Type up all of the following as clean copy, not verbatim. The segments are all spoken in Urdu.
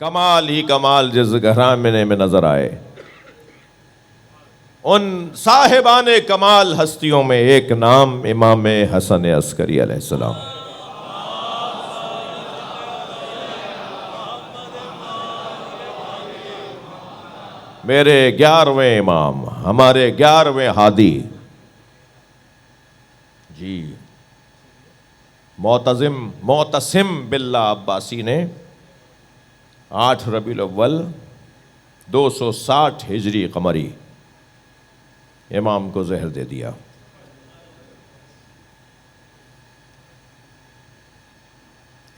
کمال ہی کمال جس گھرانے میں نظر آئے، ان صاحبان کمال ہستیوں میں ایک نام امام حسن عسکری علیہ السلام۔ میرے 11ویں امام، ہمارے 11ویں ہادی جی معتصم باللہ عباسی نے 8 ربیع الاول 260 ہجری قمری امام کو زہر دے دیا۔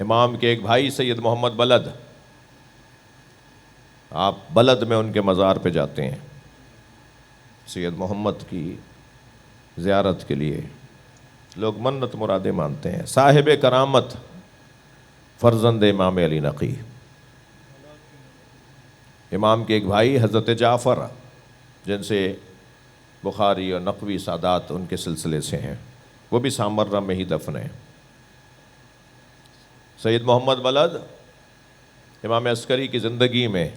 امام کے ایک بھائی سید محمد بلد، آپ بلد میں ان کے مزار پہ جاتے ہیں سید محمد کی زیارت کے لیے، لوگ منت مرادیں مانتے ہیں۔ صاحب کرامت فرزند امام علی نقی، امام کے ایک بھائی حضرت جعفر، جن سے بخاری اور نقوی سادات ان کے سلسلے سے ہیں، وہ بھی سامرہ میں ہی دفن ہیں۔ سید محمد بلد امام عسکری کی زندگی میں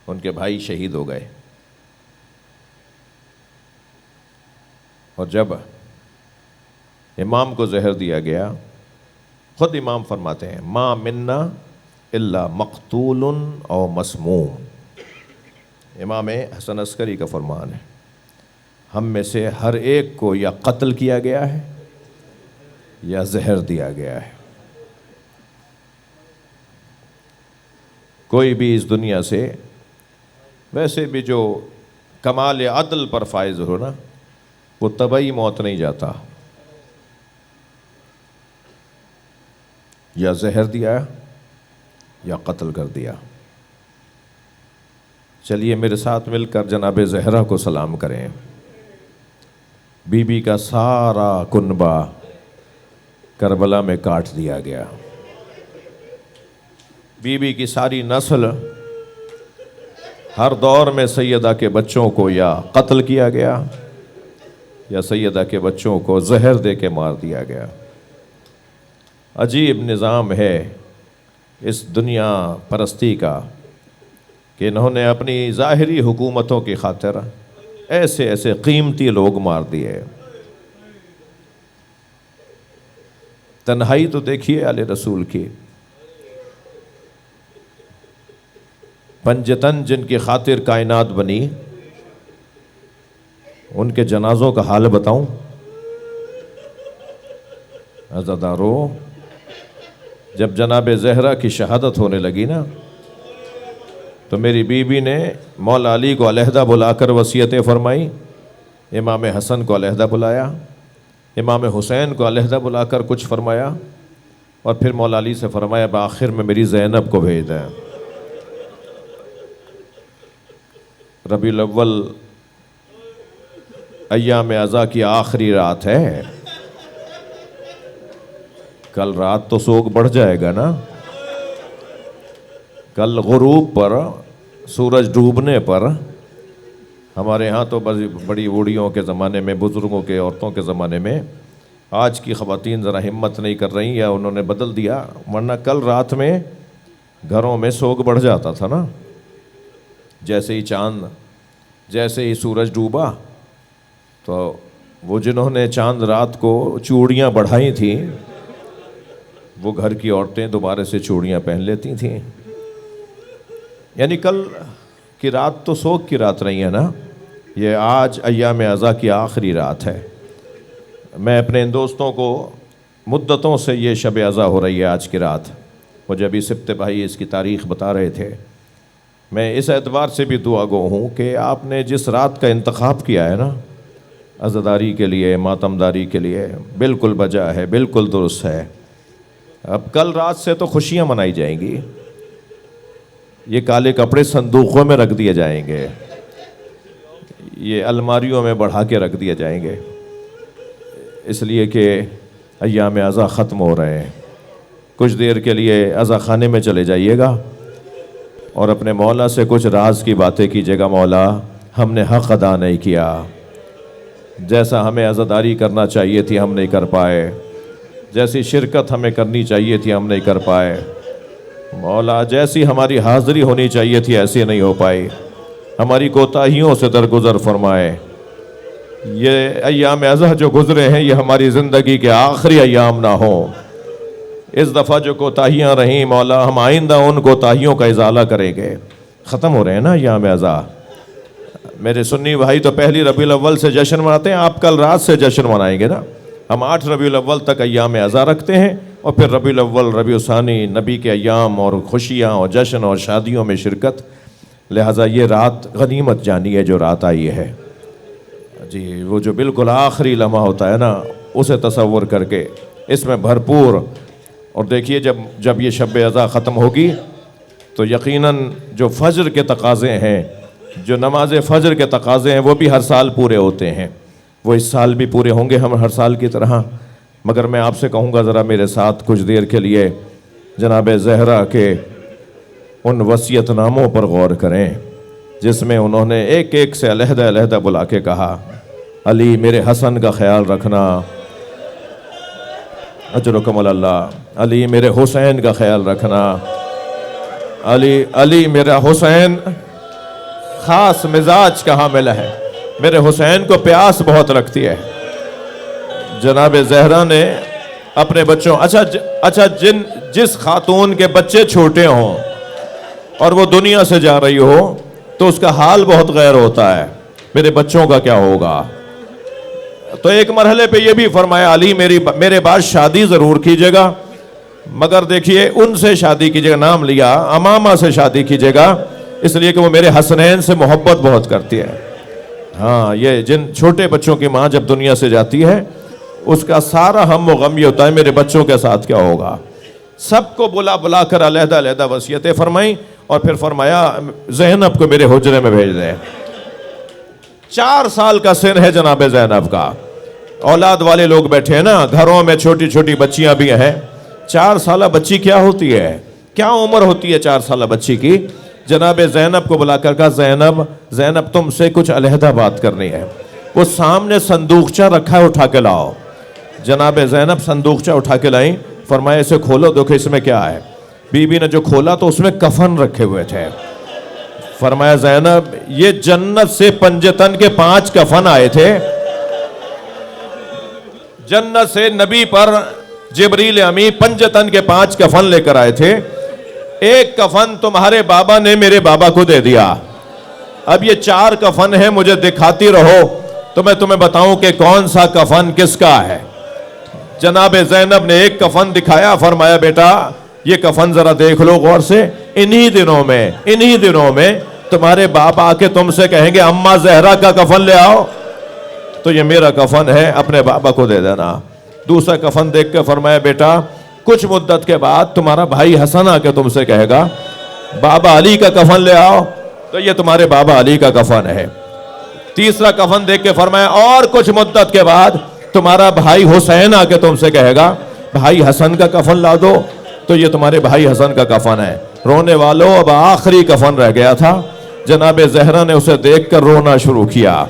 ان کے بھائی شہید ہو گئے، اور جب امام کو زہر دیا گیا، خود امام فرماتے ہیں ما منا الا مقتول او مسموم۔ امام حسن عسکری کا فرمان ہے، ہم میں سے ہر ایک کو یا قتل کیا گیا ہے یا زہر دیا گیا ہے۔ کوئی بھی اس دنیا سے ویسے بھی جو کمال عدل پر فائز ہو نا، وہ طبعی موت نہیں جاتا، یا زہر دیا یا قتل کر دیا۔ چلیے میرے ساتھ مل کر جناب زہرا کو سلام کریں۔ بی بی کا سارا کنبہ کربلا میں کاٹ دیا گیا، بی بی کی ساری نسل ہر دور میں سیدہ کے بچوں کو یا قتل کیا گیا یا سیدہ کے بچوں کو زہر دے کے مار دیا گیا۔ عجیب نظام ہے اس دنیا پرستی کا کہ انہوں نے اپنی ظاہری حکومتوں کی خاطر ایسے ایسے قیمتی لوگ مار دیے۔ تنہائی تو دیکھیے آل رسول کی، پنجتن جن کی خاطر کائنات بنی، ان کے جنازوں کا حال بتاؤں عزادارو؟ جب جناب زہرا کی شہادت ہونے لگی نا، تو میری بیوی نے مولا علی کو علیحدہ بلا کر وصیتیں فرمائی، امام حسن کو علیحدہ بلایا، امام حسین کو علیحدہ بلا کر کچھ فرمایا، اور پھر مولا علی سے فرمایا بآخر میں میری زینب کو بھیج دیں۔ ربیع الاول ایام عزا کی آخری رات ہے، کل رات تو سوگ بڑھ جائے گا نا، کل غروب پر، سورج ڈوبنے پر، ہمارے ہاں تو بڑی بوڑھیوں کے زمانے میں، بزرگوں کے، عورتوں کے زمانے میں، آج کی خواتین ذرا ہمت نہیں کر رہی یا انہوں نے بدل دیا، ورنہ کل رات میں گھروں میں سوگ بڑھ جاتا تھا نا۔ جیسے ہی سورج ڈوبا تو وہ جنہوں نے چاند رات کو چوڑیاں بڑھائی تھیں، وہ گھر کی عورتیں دوبارہ سے چوڑیاں پہن لیتی تھیں۔ یعنی کل کی رات تو سوگ کی رات نہیں ہے نا، یہ آج ایام عزا کی آخری رات ہے۔ میں اپنے ان دوستوں کو مدتوں سے یہ شب عزا ہو رہی ہے آج کی رات، مجھے ابھی سبت بھائی اس کی تاریخ بتا رہے تھے، میں اس اعتبار سے بھی دعا گو ہوں کہ آپ نے جس رات کا انتخاب کیا ہے نا عزاداری کے لیے، ماتمداری کے لیے، بالکل بجا ہے، بالکل درست ہے۔ اب کل رات سے تو خوشیاں منائی جائیں گی، یہ کالے کپڑے صندوقوں میں رکھ دیے جائیں گے، یہ الماریوں میں بڑھا کے رکھ دیے جائیں گے، اس لیے کہ ایام عزا ختم ہو رہے ہیں۔ کچھ دیر کے لیے عزا خانے میں چلے جائیے گا اور اپنے مولا سے کچھ راز کی باتیں کیجیے گا، مولا ہم نے حق ادا نہیں کیا، جیسا ہمیں عزاداری کرنا چاہیے تھی ہم نہیں کر پائے، جیسی شرکت ہمیں کرنی چاہیے تھی ہم نہیں کر پائے، مولا جیسی ہماری حاضری ہونی چاہیے تھی ایسی نہیں ہو پائی، ہماری کوتاہیوں سے درگزر فرمائے۔ یہ ایام ازہ جو گزرے ہیں یہ ہماری زندگی کے آخری ایام نہ ہوں۔ اس دفعہ جو کوتاہیاں رہیں مولا ہم آئندہ ان کوتاہیوں کا ازالہ کریں گے۔ ختم ہو رہے ہیں نا ایام ازہ۔ میرے سنی بھائی تو پہلی ربیع الاول سے جشن مناتے ہیں، آپ کل رات سے جشن منائیں گے نا۔ ہم 8 ربیع الاول تک ایام ازہ رکھتے ہیں اور پھر ربیع الاول ربیع الثانی نبی کے ایام اور خوشیاں اور جشن اور شادیوں میں شرکت۔ لہٰذا یہ رات غنیمت جانی ہے جو رات آئی ہے جی، وہ جو بالکل آخری لمحہ ہوتا ہے نا اسے تصور کر کے اس میں بھرپور۔ اور دیکھیے جب یہ شب ازہ ختم ہوگی تو یقیناً جو فجر کے تقاضے ہیں، جو نماز فجر کے تقاضے ہیں وہ بھی ہر سال پورے ہوتے ہیں، وہ اس سال بھی پورے ہوں گے ہم ہر سال کی طرح۔ مگر میں آپ سے کہوں گا ذرا میرے ساتھ کچھ دیر کے لیے جناب زہرا کے ان وصیت ناموں پر غور کریں جس میں انہوں نے ایک ایک سے علیحدہ علیحدہ بلا کے کہا، علی میرے حسن کا خیال رکھنا، اجرکم اللہ، علی میرے حسین کا خیال رکھنا، علی میرا حسین خاص مزاج کا حامل ہے، میرے حسین کو پیاس بہت لگتی ہے۔ جناب زہرا نے اپنے بچوں اچھا جس خاتون کے بچے چھوٹے ہوں اور وہ دنیا سے جا رہی ہو تو اس کا حال بہت غیر ہوتا ہے، میرے بچوں کا کیا ہوگا؟ تو ایک مرحلے پہ یہ بھی فرمایا، علی میرے بعد شادی ضرور کیجیے گا، مگر دیکھیے ان سے شادی کیجیے گا، نام لیا امامہ سے شادی کیجیے گا، اس لیے کہ وہ میرے حسنین سے محبت بہت کرتی ہے۔ ہاں، یہ جن چھوٹے بچوں کی ماں جب دنیا سے جاتی ہے اس کا سارا ہم و غم یہ ہوتا ہے میرے بچوں کے ساتھ کیا ہوگا۔ سب کو بلا کر علیحدہ علیحدہ وصیتیں فرمائیں اور پھر فرمایا زینب کو میرے حجرے میں بھیج دیں۔ 4 سال کا سن ہے جناب زینب کا، اولاد والے لوگ بیٹھے ہیں نا، گھروں میں چھوٹی چھوٹی بچیاں بھی ہیں۔ 4 سالہ بچی کیا ہوتی ہے، کیا عمر ہوتی ہے 4 سالہ بچی کی؟ جناب زینب کو بلا کر کہا، زینب تم سے کچھ علیحدہ بات کرنی ہے۔ وہ سامنے صندوقچہ رکھا ہے، اٹھا کے لاؤ۔ جناب زینب صندوقچہ اٹھا کے لائیں، فرمایا اسے کھولو دیکھو اس میں کیا ہے۔ بی بی نے جو کھولا تو اس میں کفن رکھے ہوئے تھے۔ فرمایا زینب یہ جنت سے پنجتن کے 5 کفن آئے تھے، جنت سے نبی پر جبریل امی پنجتن کے 5 کفن لے کر آئے تھے، ایک کفن تمہارے بابا نے میرے بابا کو دے دیا، اب یہ 4 کفن ہیں، مجھے دکھاتی رہو تو میں تمہیں بتاؤں کہ کون سا کفن کس کا ہے۔ جناب زینب نے ایک کفن دکھایا، فرمایا بیٹا یہ کفن ذرا دیکھ لو غور سے، انہی دنوں میں تمہارے باپ آ کے تم سے کہیں گے اماں زہرا کا کفن لے آؤ، تو یہ میرا کفن ہے، اپنے بابا کو دے دینا۔ دوسرا کفن دیکھ کے فرمایا بیٹا کچھ مدت کے بعد تمہارا بھائی حسن آ کے تم سے کہے گا بابا علی کا کفن لے آؤ، تو یہ تمہارے بابا علی کا کفن ہے۔ تیسرا کفن دیکھ کے فرمایا اور کچھ مدت کے بعد تمہارا بھائی حسین آ کے تم سے کہے گا بھائی حسن کا کفن لا دو، تو یہ تمہارے بھائی حسن کا کفن ہے۔ رونے والوں اب آخری کفن رہ گیا تھا، جناب زہرا نے اسے دیکھ کر رونا شروع کیا۔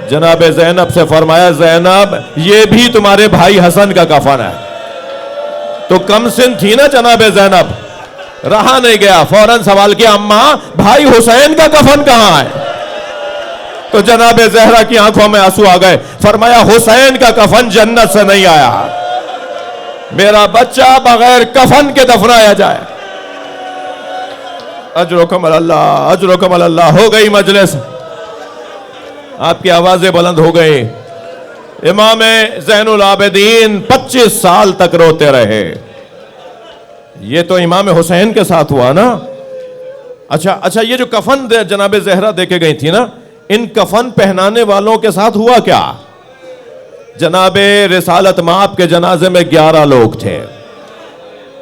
جناب زینب سے فرمایا زینب یہ بھی تمہارے بھائی حسن کا کفن ہے۔ تو کم سن تھی نا جناب زینب، رہا نہیں گیا، فوراً سوال کیا اماں بھائی حسین کا کفن کہاں ہے؟ تو جناب زہرا کی آنکھوں میں آنسو آ گئے، فرمایا حسین کا کفن جنت سے نہیں آیا، میرا بچہ بغیر کفن کے دفنایا جائے۔ اجرکم اللہ، اجرکم اللہ۔ ہو گئی مجلس، آپ کی آوازیں بلند ہو گئی۔ امام زین العابدین 25 سال تک روتے رہے۔ یہ تو امام حسین کے ساتھ ہوا نا۔ اچھا یہ جو کفن جناب زہرا دے کے گئی تھی نا، ان کفن پہنانے والوں کے ساتھ ہوا کیا؟ جناب رسالت مآب کے جنازے میں 11 لوگ تھے۔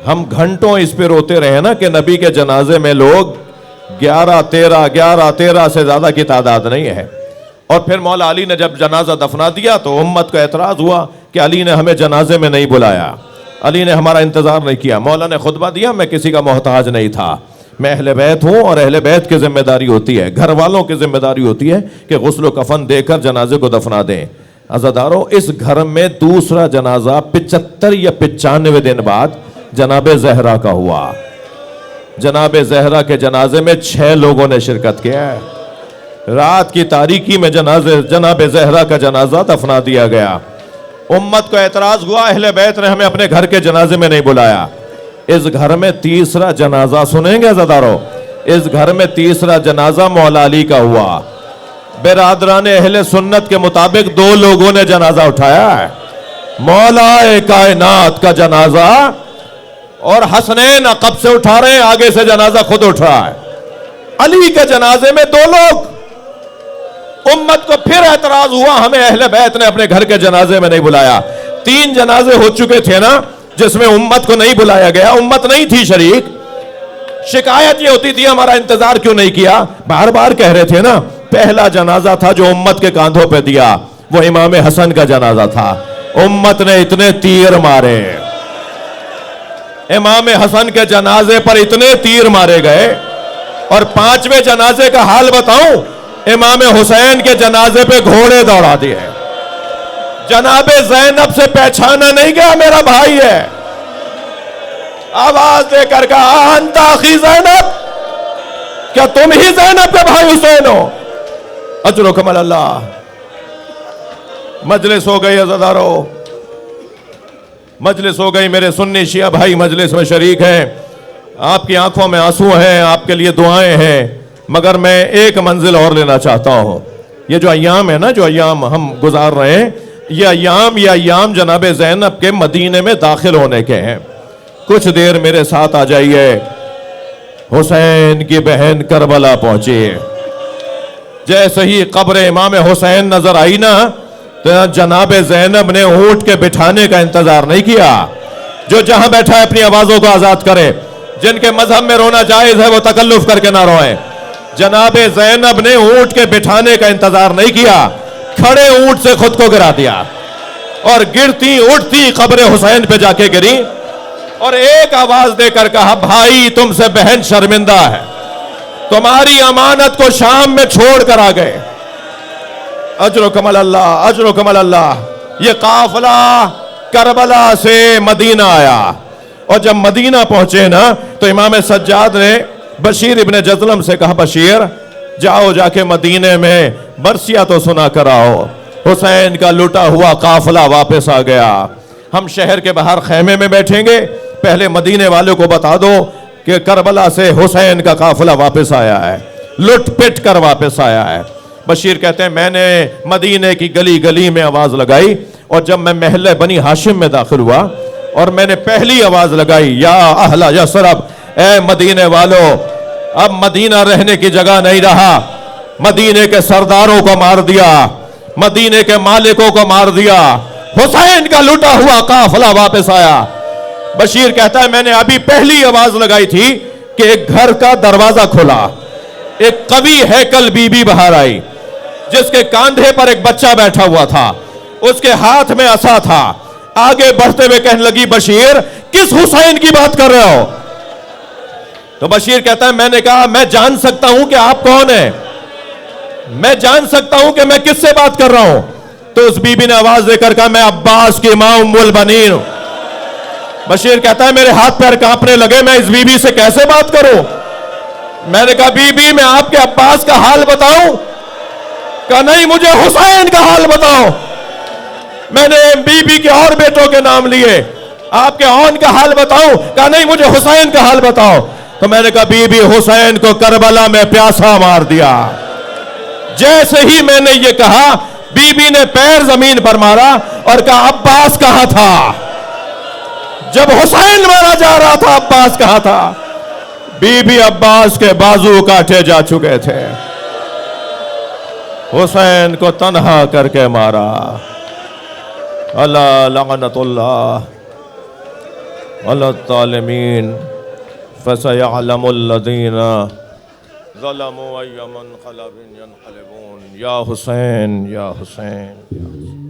ہم گھنٹوں اس پہ روتے رہے نا کہ نبی کے جنازے میں لوگ 11 سے زیادہ کی تعداد نہیں ہے۔ اور پھر مولا علی نے جب جنازہ دفنا دیا تو امت کا اعتراض ہوا کہ علی نے ہمیں جنازے میں نہیں بلایا، علی نے ہمارا انتظار نہیں کیا۔ مولا نے خطبہ دیا میں کسی کا محتاج نہیں تھا، میں اہل بیت ہوں اور اہل بیت کی ذمہ داری ہوتی ہے، گھر والوں کی ذمہ داری ہوتی ہے کہ غسل و کفن دے کر جنازے کو دفنا دیں۔ عزاداروں اس گھر میں دوسرا جنازہ 75 یا 95 دن بعد جناب زہرا کا ہوا۔ جناب زہرا کے جنازے میں 6 لوگوں نے شرکت کیا ہے. رات کی تاریکی میں جناب زہرا کا جنازہ دفنا دیا گیا. امت کو اعتراض ہوا اہل بیت نے ہمیں اپنے گھر کے جنازے میں نہیں بلایا. اس گھر میں تیسرا جنازہ سنیں گے عزادارو، اس گھر میں تیسرا جنازہ مولا علی کا ہوا. برادران اہل سنت کے مطابق 2 لوگوں نے جنازہ اٹھایا ہے، مولا کائنات کا جنازہ اور حسنین عقب سے اٹھا رہے ہیں، آگے سے جنازہ خود اٹھ رہا ہے. علی کے جنازے میں 2 لوگ. امت کو پھر اعتراض ہوا ہمیں اہل بیت نے اپنے گھر کے جنازے میں نہیں بلایا. 3 جنازے ہو چکے تھے نا جس میں امت کو نہیں بلایا گیا، امت نہیں تھی شریک. شکایت یہ ہوتی تھی ہمارا انتظار کیوں نہیں کیا. بار بار کہہ رہے تھے نا پہلا جنازہ تھا جو امت کے کاندھوں پہ دیا وہ امام حسن کا جنازہ تھا. امت نے اتنے تیر مارے، امام حسن کے جنازے پر اتنے تیر مارے گئے. اور 5ویں جنازے کا حال بتاؤں، امام حسین کے جنازے پہ گھوڑے دوڑا دیے. جناب زینب سے پہچانا نہیں گیا میرا بھائی ہے. آواز دے کر کہا انت اخی زینب، کیا تم ہی زینب کے بھائی حسین ہو؟ اجرکم اللہ. مجلس ہو گئی عزادارو، مجلس ہو گئی. میرے سنی شیعہ بھائی مجلس میں شریک ہیں، آپ کی آنکھوں میں آنسو ہیں، آپ کے لیے دعائیں ہیں. مگر میں ایک منزل اور لینا چاہتا ہوں. یہ جو ایام ہے نا، جو ایام ہم گزار رہے ہیں، یہ ایام جناب زینب کے مدینے میں داخل ہونے کے ہیں. کچھ دیر میرے ساتھ آ جائیے. حسین کی بہن کربلا پہنچی. جیسے ہی قبر امام حسین نظر آئی نا تو جناب زینب نے اونٹ کے بٹھانے کا انتظار نہیں کیا. جو جہاں بیٹھا ہے اپنی آوازوں کو آزاد کرے. جن کے مذہب میں رونا جائز ہے وہ تکلف کر کے نہ روئیں. جناب زینب نے اونٹ کے بٹھانے کا انتظار نہیں کیا، کھڑے اونٹ سے خود کو گرا دیا اور گرتی اٹھتی قبر حسین پہ جا کے گری اور ایک آواز دے کر کہا بھائی تم سے بہن شرمندہ ہے، تمہاری امانت کو شام میں چھوڑ کر آ گئے. اجرکم اللہ، اجرکم اللہ. یہ قافلہ کربلا سے مدینہ آیا اور جب مدینہ پہنچے نا تو امام سجاد نے بشیر ابن جزلم سے کہا بشیر جاؤ جا کے مدینے میں برسیہ تو سنا کر آؤ. حسین کا لٹا ہوا قافلہ واپس آ گیا. ہم شہر کے باہر خیمے میں بیٹھیں گے، پہلے مدینے والوں کو بتا دو کہ کربلا سے حسین کا قافلہ واپس آیا ہے، لٹ پٹ کر واپس آیا ہے. بشیر کہتے ہیں میں نے مدینے کی گلی گلی میں آواز لگائی اور جب میں محلہ بنی ہاشم میں داخل ہوا اور میں نے پہلی آواز لگائی یا اہل یثرب، اے مدینے والو اب مدینہ رہنے کی جگہ نہیں رہا، مدینے کے سرداروں کو مار دیا، مدینے کے مالکوں کو مار دیا، حسین کا لٹا ہوا قافلہ واپس آیا. بشیر کہتا ہے میں نے ابھی پہلی آواز لگائی تھی کہ ایک گھر کا دروازہ کھلا، ایک قوی ہیکل بی بی باہر آئی جس کے کاندھے پر ایک بچہ بیٹھا ہوا تھا، اس کے ہاتھ میں عصا تھا. آگے بڑھتے ہوئے کہنے لگی بشیر کس حسین کی بات کر رہے ہو؟ تو بشیر کہتا ہے میں نے کہا میں جان سکتا ہوں کہ آپ کون ہیں، میں جان سکتا ہوں کہ میں کس سے بات کر رہا ہوں. تو اس بی بی نے آواز دے کر کہا میں عباس کی ماں ام البنین ہوں. بشیر کہتا ہے میرے ہاتھ پیر کانپنے لگے، میں اس بی بی سے کیسے بات کروں؟ میں نے کہا بی بی میں آپ کے عباس کا حال بتاؤں؟ کہا نہیں مجھے حسین کا حال بتاؤ. میں نے بی بی کے اور بیٹوں کے نام لیے، آپ کے اون کا حال بتاؤں؟ کہا نہیں مجھے حسین کا حال بتاؤ. تو میں نے کہا بی بی حسین کو کربلا میں پیاسا مار دیا. جیسے ہی میں نے یہ کہا بی بی نے پیر زمین پر مارا اور کہا عباس کہاں تھا جب حسین مارا جا رہا تھا؟ عباس کہاں تھا؟ بی بی عباس کے بازو کاٹے جا چکے تھے، حسین کو تنہا کر کے مارا. اللہ لعنت اللہ علی الظالمین فسيعلم الذين ظلموا أي منقلب ينقلبون. یا حسین یا حسین.